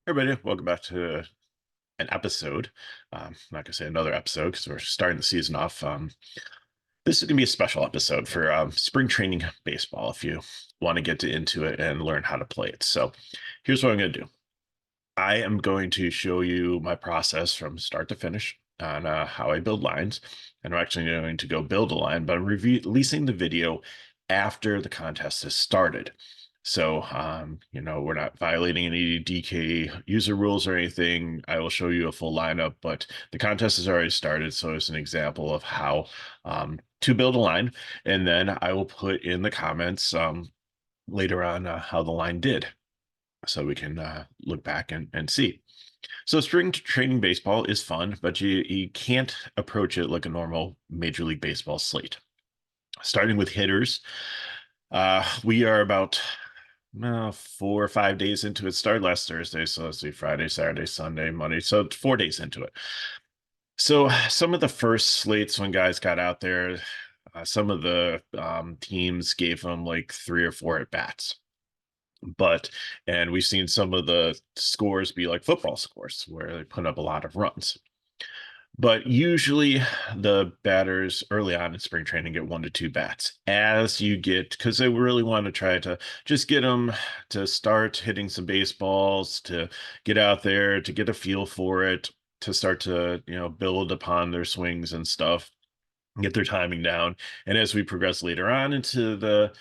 Everybody, welcome back to an episode. I'm not gonna say another episode because we're starting the season off. This is gonna be a special episode for spring training baseball. If you want to into it and learn how to play it, so here's what I'm gonna do. I am going to show you my process from start to finish on how I build lines, and I'm actually going to go build a line, but I'm releasing the video after the contest has started. So, we're not violating any DK user rules or anything. I will show you a full lineup, but the contest has already started. So it's an example of how to build a line. And then I will put in the comments later on how the line did. So we can look back and see. So spring training baseball is fun, but you can't approach it like a normal Major League Baseball slate. Starting with hitters, we are about 4 or 5 days into it. Started last Thursday, so let's see, Friday, Saturday, Sunday, Monday. So 4 days into it. So some of the first slates when guys got out there, some of the teams gave them like 3 or 4 at bats. And we've seen some of the scores be like football scores where they put up a lot of runs. But usually the batters early on in spring training get 1 to 2 bats as you get, because they really want to try to just get them to start hitting some baseballs, to get out there, to get a feel for it, to start to, build upon their swings and stuff, get their timing down. And as we progress later on into the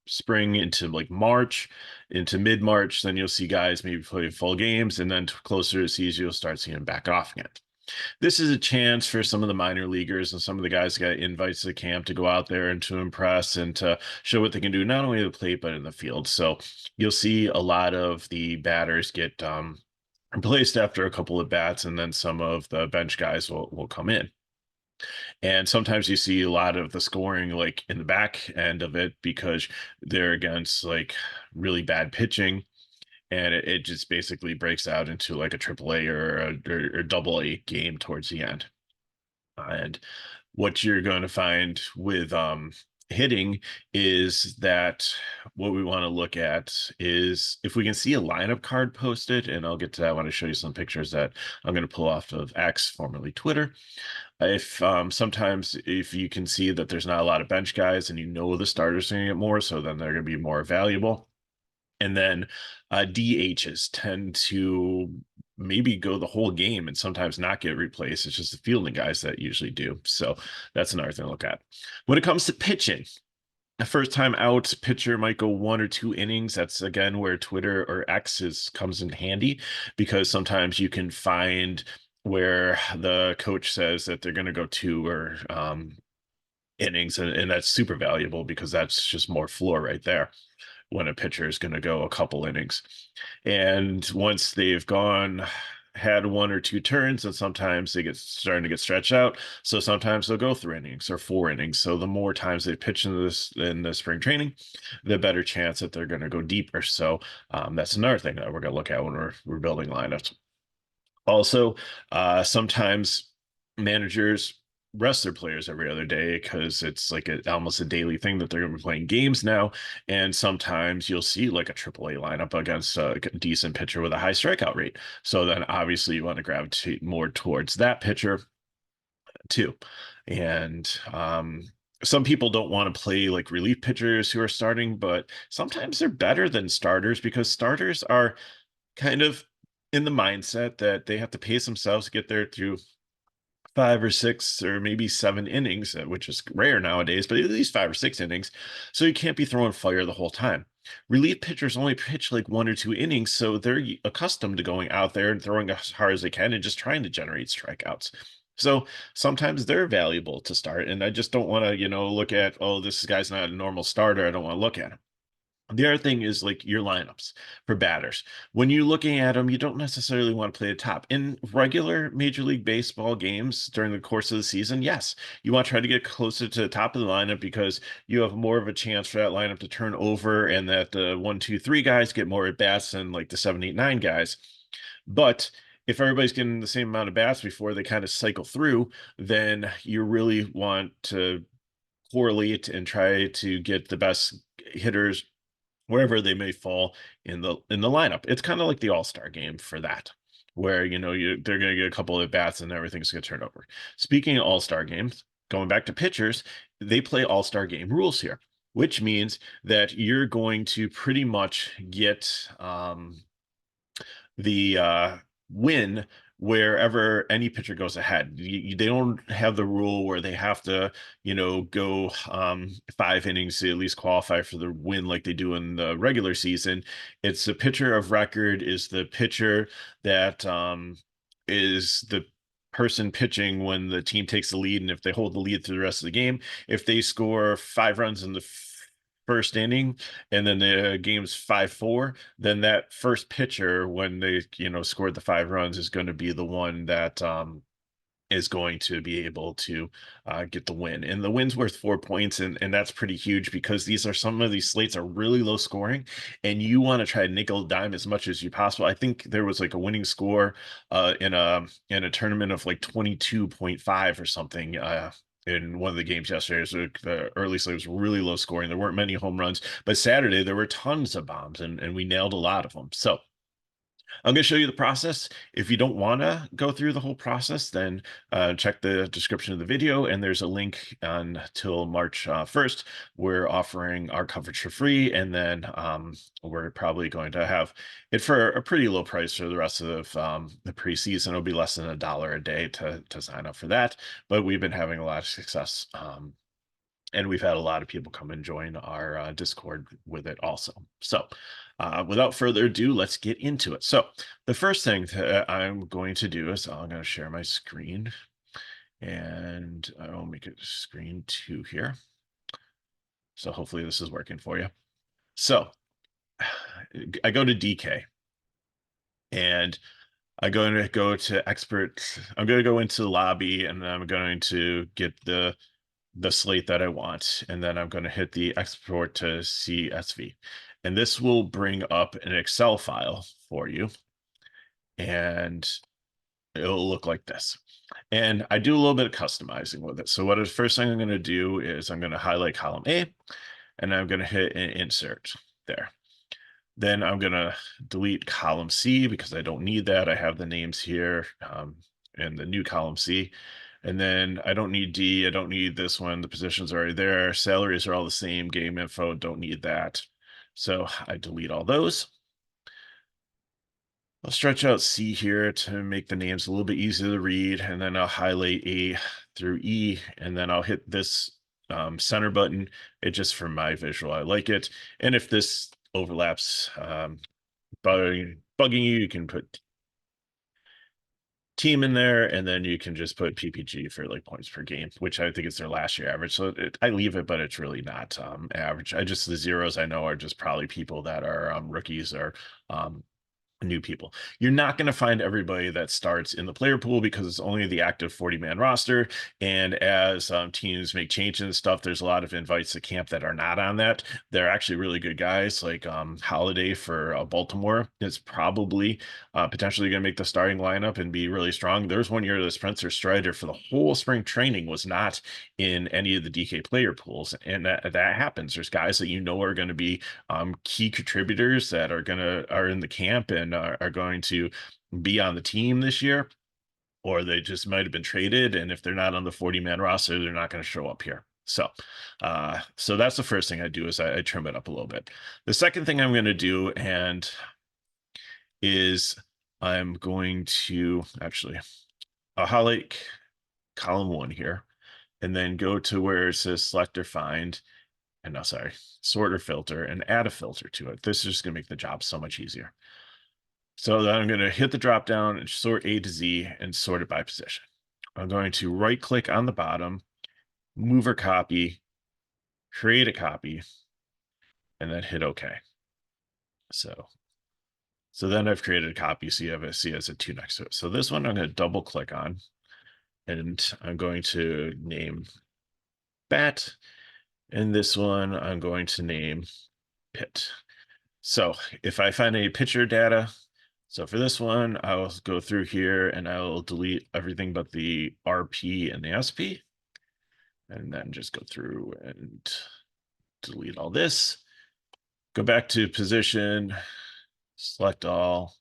spring, into like March, into mid-March, then you'll see guys maybe play full games, and then closer to season, you'll start seeing them back off again. This is a chance for some of the minor leaguers and some of the guys that got invites to the camp to go out there and to impress and to show what they can do, not only at the plate, but in the field. So you'll see a lot of the batters get replaced after a couple of bats, and then some of the bench guys will come in. And sometimes you see a lot of the scoring like in the back end of it because they're against like really bad pitching, and it just basically breaks out into like a triple A or double A game towards the end. And what you're going to find with hitting is that what we want to look at is if we can see a lineup card posted, and I'll get to that. I want to show you some pictures that I'm going to pull off of X, formerly Twitter. If sometimes if you can see that there's not a lot of bench guys and the starters are going to get more, so then they're going to be more valuable. And then DHs tend to maybe go the whole game and sometimes not get replaced. It's just the fielding guys that usually do. So that's another thing to look at. When it comes to pitching, a first time out pitcher might go 1 or 2 innings. That's again where Twitter or comes in handy, because sometimes you can find where the coach says that they're going to go 2 or innings, and that's super valuable because that's just more floor right there when a pitcher is going to go a couple innings. And once they've had 1 or 2 turns, and sometimes they get starting to get stretched out. So sometimes they'll go 3 innings or 4 innings. So the more times they pitch in the spring training, the better chance that they're going to go deeper. So that's another thing that we're going to look at when we're building lineups. Also, sometimes managers rest their players every other day because it's like almost a daily thing that they're going to be playing games now. And sometimes you'll see like a AAA lineup against a decent pitcher with a high strikeout rate. So then obviously you want to gravitate more towards that pitcher too. And some people don't want to play like relief pitchers who are starting, but sometimes they're better than starters because starters are kind of in the mindset that they have to pace themselves to get there through 5 or 6 or maybe 7 innings, which is rare nowadays, but at least 5 or 6 innings. So you can't be throwing fire the whole time. Relief pitchers only pitch like 1 or 2 innings, so they're accustomed to going out there and throwing as hard as they can and just trying to generate strikeouts. So sometimes they're valuable to start, and I just don't want to, look at, oh, this guy's not a normal starter. I don't want to look at him. The other thing is like your lineups for batters. When you're looking at them, you don't necessarily want to play the top. In regular Major League Baseball games during the course of the season, yes, you want to try to get closer to the top of the lineup because you have more of a chance for that lineup to turn over and that the 1, 2, 3 guys get more at bats than like the 7, 8, 9 guys. But if everybody's getting the same amount of bats before they kind of cycle through, then you really want to correlate and try to get the best hitters wherever they may fall in the lineup. It's kind of like the All-Star game for that, where they're going to get a couple of bats and everything's going to turn over. Speaking of All-Star games, going back to pitchers, they play All-Star game rules here, which means that you're going to pretty much get the win wherever any pitcher goes ahead. They don't have the rule where they have to, go 5 innings to at least qualify for the win like they do in the regular season. It's the pitcher of record is the pitcher that is the person pitching when the team takes the lead, and if they hold the lead through the rest of the game, if they score 5 runs in the first inning and then the game's 5-4, then that first pitcher, when they scored the 5 runs, is going to be the one that is going to be able to get the win. And the win's worth 4 points, and that's pretty huge because some of these slates are really low scoring, and you want to try to nickel dime as much as you possible. I think there was like a winning score in a tournament of like 22.5 or something. In one of the games yesterday, so the early slate was really low scoring. There weren't many home runs, but Saturday there were tons of bombs, and we nailed a lot of them. So I'm going to show you the process. If you don't want to go through the whole process, then check the description of the video, and there's a link until March 1st. We're offering our coverage for free, and then we're probably going to have it for a pretty low price for the rest of the preseason. It'll be less than $1 a day to sign up for that, but we've been having a lot of success. And we've had a lot of people come and join our Discord with it also. So without further ado, let's get into it. So the first thing that I'm going to do is I'm going to share my screen, and I'll make it screen 2 here. So hopefully this is working for you. So I go to DK, and I'm going to go to expert. I'm going to go into the lobby, and I'm going to get the slate that I want, and then I'm going to hit the export to CSV, and this will bring up an Excel file for you, and it'll look like this. And I do a little bit of customizing with it. So the first thing I'm going to do is I'm going to highlight column A, and I'm going to hit an insert there. Then I'm going to delete column C because I don't need that. I have the names here in the new column C. And then I don't need D. I don't need this one. The positions are already there. Salaries are all the same. Game info, don't need that. So I delete all those. I'll stretch out C here to make the names a little bit easier to read. And then I'll highlight A through E. And then I'll hit this center button. It just for my visual, I like it. And if this overlaps bugging you, you can put team in there, and then you can just put PPG for like points per game, which I think is their last year average. So I leave it, but it's really not average. The zeros I know are just probably people that are rookies or new people. You're not going to find everybody that starts in the player pool because it's only the active 40-man roster. And as teams make changes and stuff, there's a lot of invites to camp that are not on that. They're actually really good guys, like Holiday for Baltimore is probably potentially going to make the starting lineup and be really strong. There's one year that Spencer Strider for the whole spring training was not in any of the DK player pools, and that happens. There's guys that are going to be key contributors that are in the camp and are going to be on the team this year, or they just might have been traded, and if they're not on the 40-man roster, they're not going to show up here. So that's the first thing I do is I trim it up a little bit. The second thing I'm going to do is I'm going to I'll highlight column 1 here, and then go to where it says select or find, and sort or filter, and add a filter to it. This is just going to make the job so much easier. So then I'm going to hit the drop down and sort A to Z and sort it by position. I'm going to right click on the bottom, move or copy, create a copy, and then hit OK. So then I've created a copy, so you have a C as a 2 next to it. So this one I'm going to double click on, and I'm going to name bat, and this one I'm going to name pit. So if I find any pitcher data, so for this one, I'll go through here and I'll delete everything but the RP and the SP, and then just go through and delete all this. Go back to position, select all,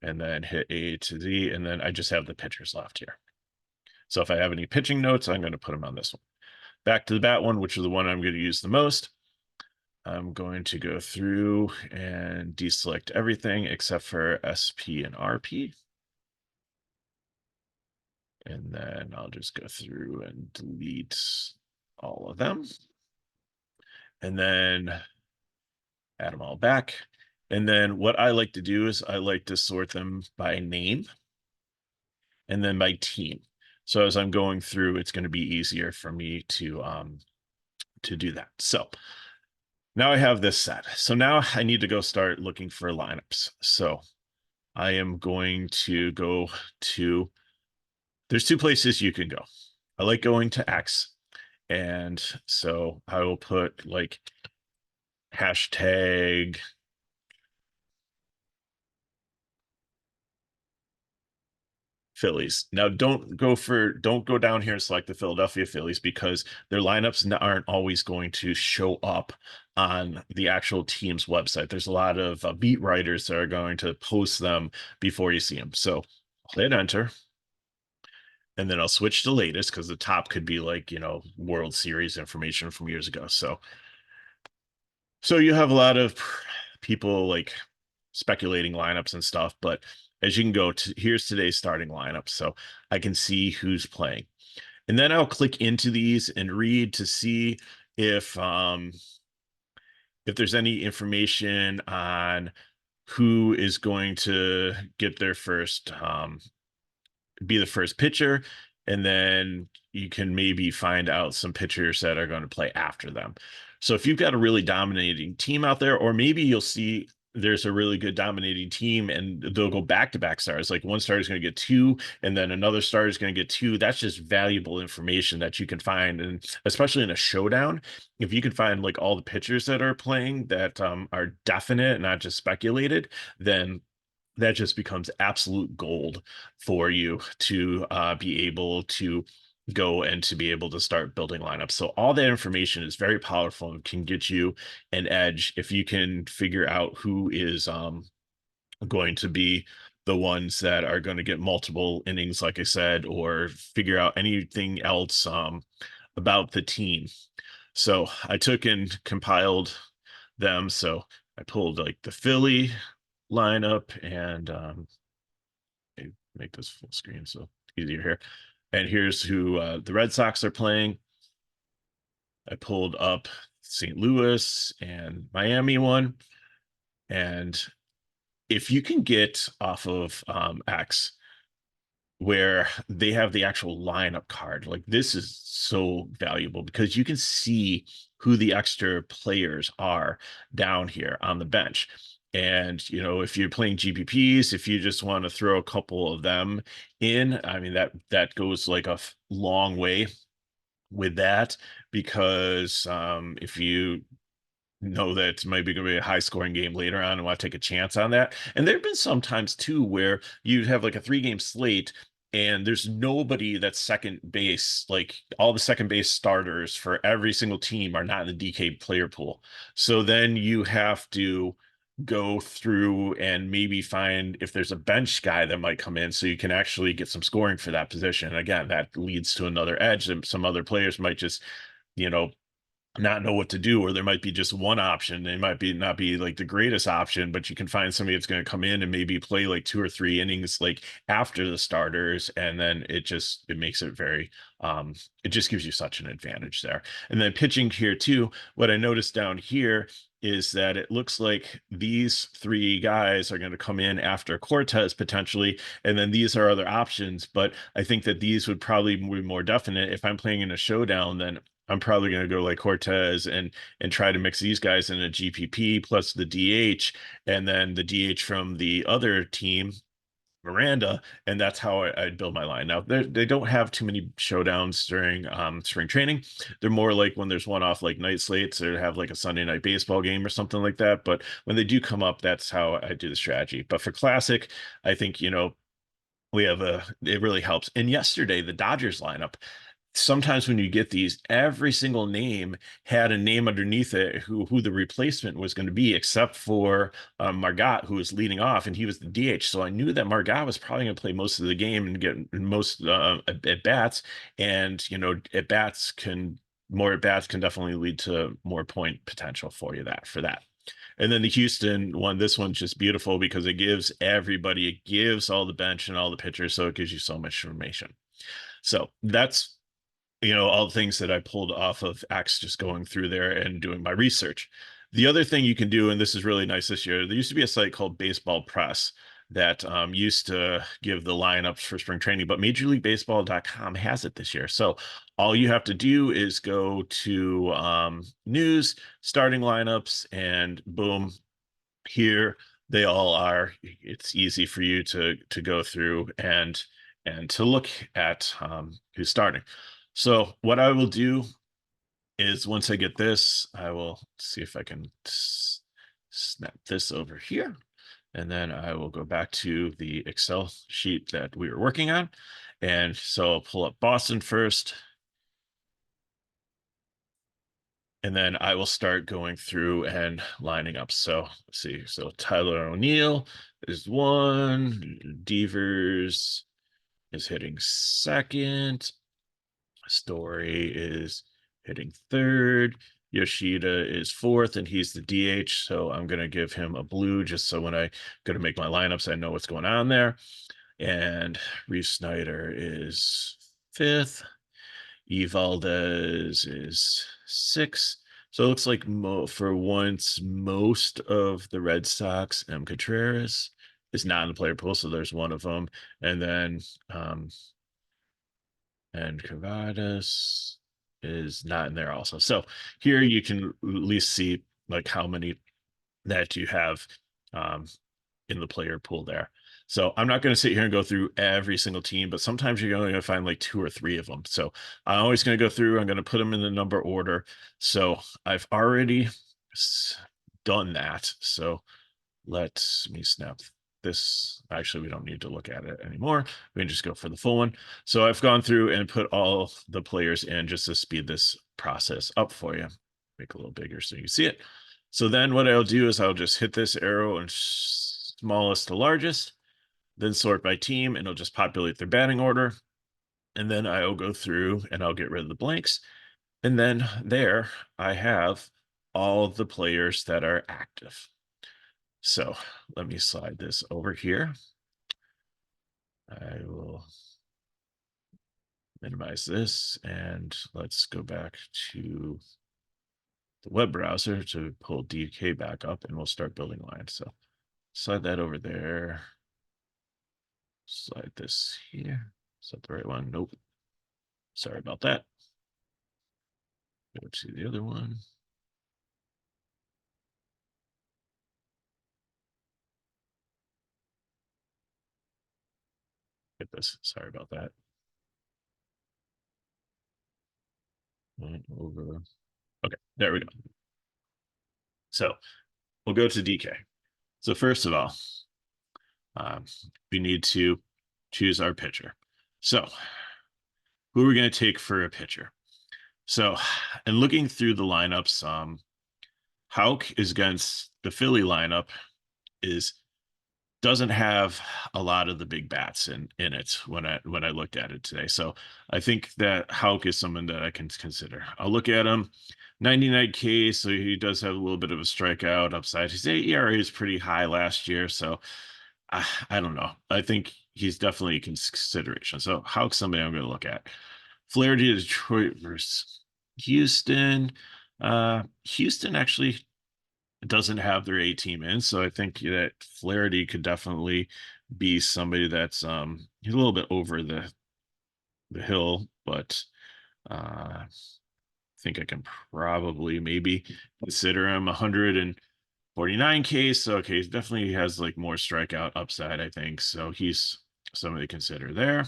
and then hit A to Z, and then I just have the pitchers left here. So if I have any pitching notes, I'm going to put them on this one. Back to the bat one, which is the one I'm going to use the most. I'm going to go through and deselect everything except for SP and RP. And then I'll just go through and delete all of them. And then add them all back. And then what I like to do is I like to sort them by name and then by team. So as I'm going through, it's going to be easier for me to do that. So now I have this set. So now I need to go start looking for lineups. So I am going to go to, there's two places you can go. I like going to X. And so I will put like hashtag Phillies. Now don't go down here and select the Philadelphia Phillies because their lineups aren't always going to show up on the actual team's website. There's a lot of beat writers that are going to post them before you see them. So I'll hit enter. And then I'll switch to latest because the top could be like, World Series information from years ago. So you have a lot of people like speculating lineups and stuff, but as you can go to, here's today's starting lineup. So I can see who's playing. And then I'll click into these and read to see if there's any information on who is going to get their first be the first pitcher, and then you can maybe find out some pitchers that are going to play after them. So if you've got a really dominating team out there, or maybe you'll see there's a really good dominating team and they'll go back-to-back stars. Like one star is going to get two, and then another star is going to get two. That's just valuable information that you can find. And especially in a showdown, if you can find like all the pitchers that are playing that are definite, not just speculated, then that just becomes absolute gold for you to be able to go and to be able to start building lineups. So all that information is very powerful and can get you an edge if you can figure out who is going to be the ones that are going to get multiple innings, like I said, or figure out anything else about the team. So I took and compiled them. So I pulled like the Philly lineup and make this full screen so it's easier here. And here's who the Red Sox are playing. I pulled up St. Louis and Miami one. And if you can get off of X where they have the actual lineup card, like this is so valuable because you can see who the extra players are down here on the bench. And, if you're playing GPPs, if you just want to throw a couple of them in, I mean, that goes like a long way with that because if you know that it might be going to be a high scoring game later on and want to take a chance on that. And there have been some times too where you'd have like a 3-game slate and there's nobody that's second base. Like all the second base starters for every single team are not in the DK player pool. So then you have to go through and maybe find if there's a bench guy that might come in so you can actually get some scoring for that position. And again, that leads to another edge. And some other players might just, you know, not know what to do, or there might be just one option. They might be not be like the greatest option, but you can find somebody that's going to come in and maybe play like 2 or 3 innings like after the starters, and then it makes it very it just gives you such an advantage there. And then pitching here too, what I noticed down here is that it looks like these 3 guys are going to come in after Cortez potentially, and then these are other options. But I think that these would probably be more definite. If I'm playing in a showdown, then I'm probably going to go like Cortez and try to mix these guys in a GPP plus the DH, and then the DH from the other team, Miranda, and that's how I'd build my line. Now they don't have too many showdowns during spring training. They're more like when there's one-off like night slates or have like a Sunday night baseball game or something like that. But when they do come up, that's how I do the strategy. But for classic, I think it really helps. And yesterday the Dodgers lineup, sometimes when you get these, every single name had a name underneath it who the replacement was going to be, except for Margot, who was leading off, and he was the DH. So I knew that Margot was probably going to play most of the game and get most at bats. And at bats can more at bats can definitely lead to more point potential for you that for that. And then the Houston one, this one's just beautiful because it gives all the bench and all the pitchers, so it gives you so much information. So that's all the things that I pulled off of X, just going through there and doing my research. The other thing you can do, and this is really nice this year, there used to be a site called Baseball Press that used to give the lineups for spring training, but MajorLeagueBaseball.com has it this year. So all you have to do is go to news, starting lineups, and boom, here they all are. It's easy for you to go through and to look at who's starting. So what I will do is, once I get this, I will see if I can snap this over here. And then I will go back to the Excel sheet that we were working on. And so I'll pull up Boston first. And then I will start going through and lining up. So let's see. So Tyler O'Neill is one. Devers is hitting second. Story is hitting third. Yoshida is fourth, and he's the DH. So I'm going to give him a blue just so when I go to make my lineups, I know what's going on there. And Reese Snyder is fifth. Valdez is sixth. So it looks like for once, most of the Red Sox, Contreras is not in the player pool. So there's one of them. And then, and Cavadas is not in there also. So here you can at least see like how many that you have in the player pool there. So I'm not going to sit here and go through every single team, but sometimes you're going to find like 2 or 3 of them. So I'm always going to go through, I'm going to put them in the number order. So I've already done that. So let me snap this. Actually, we don't need to look at it anymore. We can just go for the full one. So I've gone through and put all the players in just to speed this process up for you. Make it a little bigger so you see it. So then what I'll do is I'll just hit this arrow and smallest to largest, then sort by team, and it'll just populate their batting order. And then I'll go through and I'll get rid of the blanks. And then there I have all of the players that are active. So let me slide this over here. I will minimize this, and let's go back to the web browser to pull DK back up, and we'll start building lines. So slide that over there. Slide this here. Is that the right one? Nope. Sorry about that. Go to the other one. Get this. Sorry about that. Over. Okay, there we go. So we'll go to DK. So first of all, we need to choose our pitcher. So who are we going to take for a pitcher? So, and looking through the lineups, Houck is against the Philly lineup is doesn't have a lot of the big bats in it when I looked at it today. So I think that Houck is someone that I can consider. I'll look at him. 99 K, so he does have a little bit of a strikeout upside. His ERA is pretty high last year, so I don't know. I think he's definitely a consideration. So Houck's somebody I'm going to look at. Flaherty, Detroit versus Houston. Houston actually doesn't have their A team in, so I think that Flaherty could definitely be somebody that's he's a little bit over the hill, but I think I can probably maybe consider him 149K. So okay, he definitely has like more strikeout upside, I think. So he's somebody to consider there.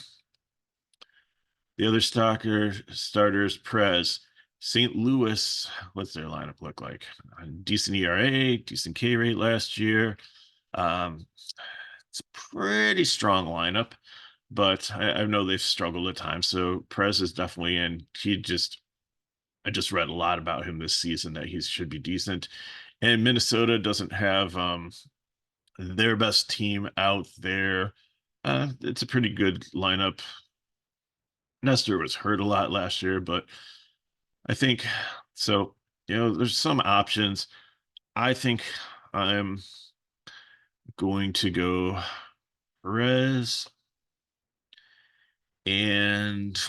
The other starters, Prez, St. Louis. What's their lineup look like? Decent ERA, decent K rate last year. It's a pretty strong lineup, but I know they've struggled at times. So Perez is definitely in. I just read a lot about him this season that he should be decent. And Minnesota doesn't have their best team out there. It's a pretty good lineup. Nestor was hurt a lot last year, but I think so. There's some options. I think I'm going to go Perez and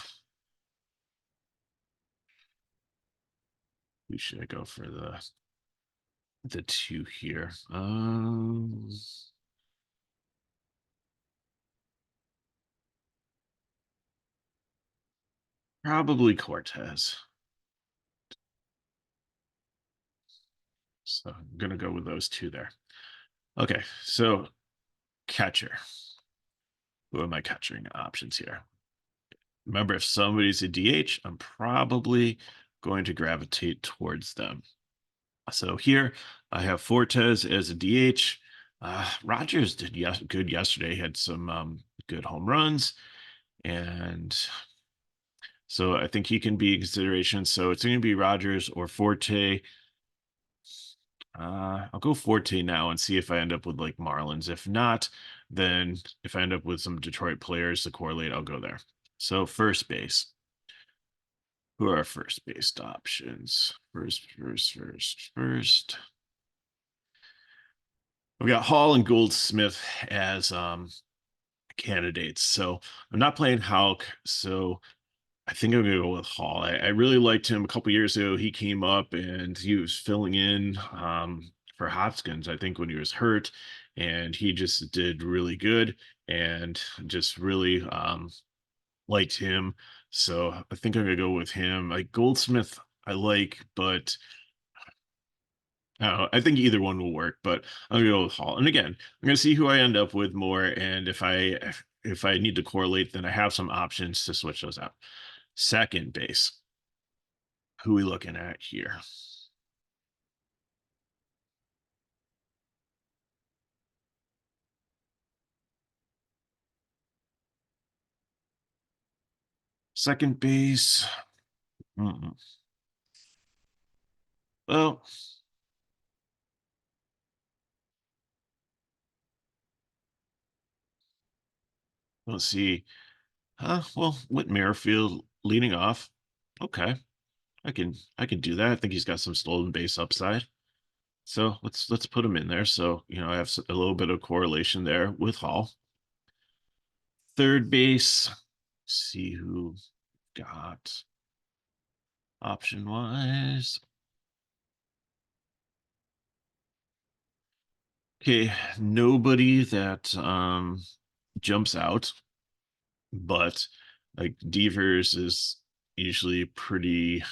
who should I go for the two here? Probably Cortez. So I'm gonna go with those two there. Okay, so catcher. Who are my catching options here? Remember, if somebody's a DH, I'm probably going to gravitate towards them. So here I have Fortes as a DH. Rogers did good yesterday, had some good home runs. And so I think he can be in consideration. So it's going to be Rogers or Forte. I'll go Forte now and see if I end up with like Marlins. If not, then if I end up with some Detroit players to correlate, I'll go there. So first base. Who are our first base options? First. We got Hall and Goldsmith as candidates. So I'm not playing Hulk. So I think I'm gonna go with Hall. I really liked him a couple years ago. He came up and he was filling in for Hopkins, I think, when he was hurt, and he just did really good and just really liked him. So I think I'm gonna go with him. Like Goldsmith, I like, but I don't know. I think either one will work, but I'm gonna go with Hall. And again, I'm gonna see who I end up with more, and if I need to correlate, then I have some options to switch those out. Second base. Who are we looking at here? Second base. Mm-mm. Well, let's see. Well, Whit Merrifield leading off. Okay, I can do that. I think he's got some stolen base upside. So let's put him in there. So I have a little bit of correlation there with Hall. Third base. See who got option wise. Okay, nobody that jumps out, but like Devers is usually pretty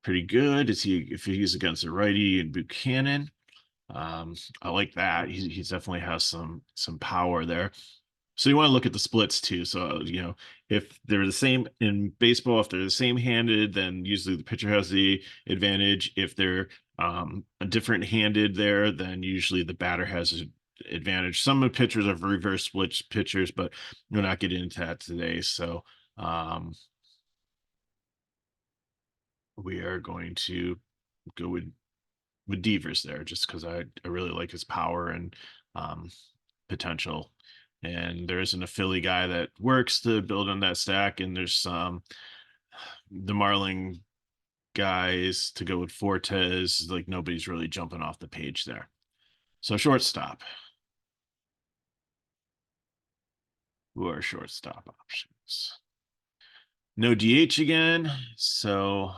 good. Is he if he's against a righty and Buchanan? I like that. He's definitely has some power there. So you want to look at the splits too. So if they're the same in baseball, if they're the same handed, then usually the pitcher has the advantage. If they're a different handed there, then usually the batter has an advantage. Some of the pitchers are reverse split pitchers, but we're not getting into that today. So we are going to go with Devers there, just because I really like his power and um, potential. And there isn't a Philly guy that works to build on that stack. And there's the Marlin guys to go with Fortes. Like nobody's really jumping off the page there. So shortstop. Who are shortstop options? No DH again. So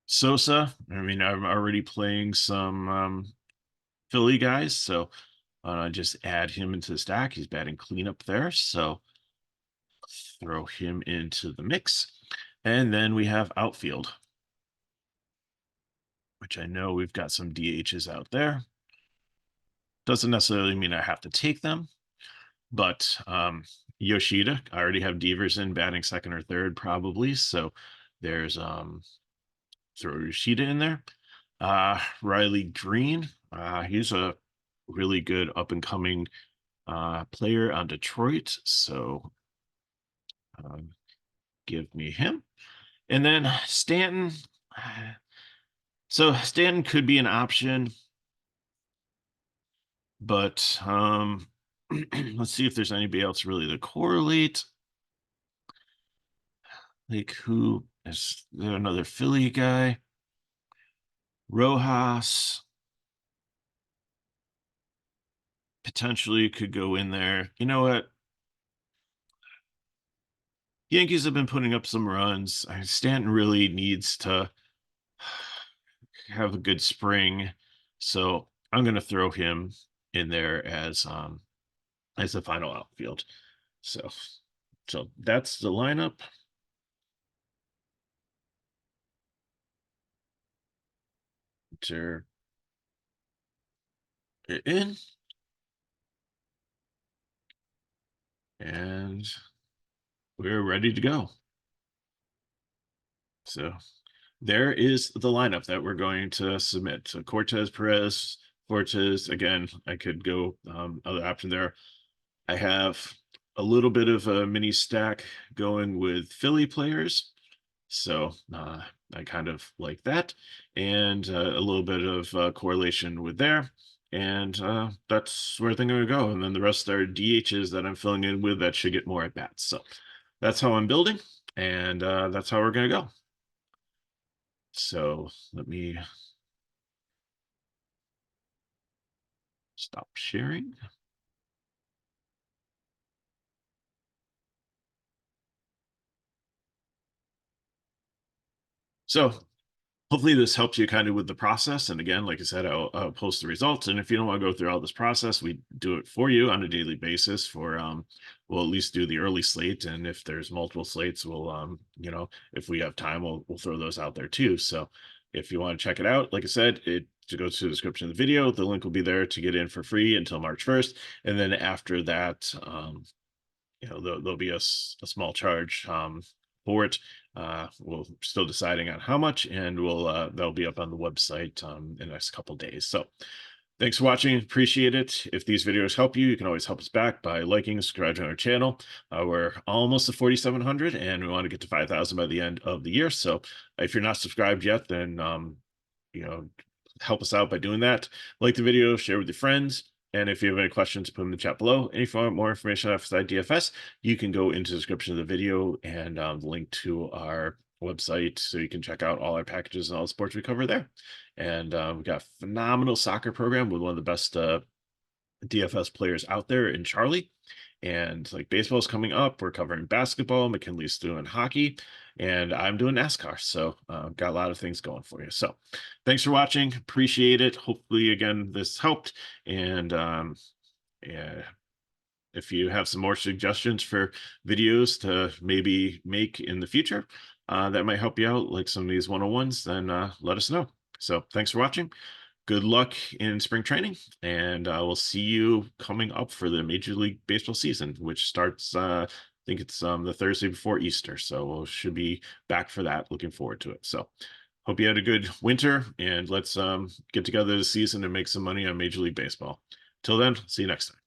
Sosa. I mean, I'm already playing some Philly guys, so just add him into the stack. He's batting cleanup there, so throw him into the mix. And then we have outfield, which I know we've got some DHs out there. Doesn't necessarily mean I have to take them, but Yoshida, I already have Devers in batting second or third probably, so there's throw Yoshida in there. Riley Green, he's a really good up and coming player on Detroit. So give me him. And then Stanton. So Stanton could be an option, but let's see if there's anybody else really to correlate. Like, who is there? Another Philly guy? Rojas potentially could go in there. You know what? Yankees have been putting up some runs. Stanton really needs to have a good spring, so I'm going to throw him in there as the final outfield. So, so that's the lineup. Enter it in, and we're ready to go. So there is the lineup that we're going to submit. So Cortez, Perez, Fortes. Again, I could go other option there. I have a little bit of a mini stack going with Philly players. So I kind of like that, and a little bit of correlation with there. And that's where I think I'm going to go. And then the rest are DHs that I'm filling in with that should get more at bats. So that's how I'm building, and that's how we're going to go. So let me stop sharing. So hopefully this helps you kind of with the process. And again, like I said, I'll post the results. And if you don't want to go through all this process, we do it for you on a daily basis for, we'll at least do the early slate. And if there's multiple slates, we'll, if we have time, we'll throw those out there too. So if you want to check it out, like I said, to go to the description of the video, the link will be there to get in for free until March 1st. And then after that, there'll be a small charge for it. We're still deciding on how much, and that'll be up on the website in the next couple of days. So thanks for watching. Appreciate it. If these videos help you, you can always help us back by liking, subscribing to our channel. We're almost to 4,700, and we want to get to 5,000 by the end of the year. So if you're not subscribed yet, then help us out by doing that. Like the video, share with your friends. And if you have any questions, put them in the chat below. And if you want more information on FSi DFS, you can go into the description of the video and link to our website so you can check out all our packages and all the sports we cover there. And we've got a phenomenal soccer program with one of the best DFS players out there in Charlie. And like baseball's coming up, we're covering basketball, McKinley's doing hockey, and I'm doing NASCAR. So got a lot of things going for you. So thanks for watching. Appreciate it. Hopefully, again, this helped. And yeah, if you have some more suggestions for videos to maybe make in the future that might help you out, like some of these 101s, then let us know. So thanks for watching. Good luck in spring training, and we'll see you coming up for the Major League Baseball season, which starts, I think it's the Thursday before Easter. So we'll should be back for that. Looking forward to it. So hope you had a good winter, and let's get together this season and make some money on Major League Baseball. Till then, see you next time.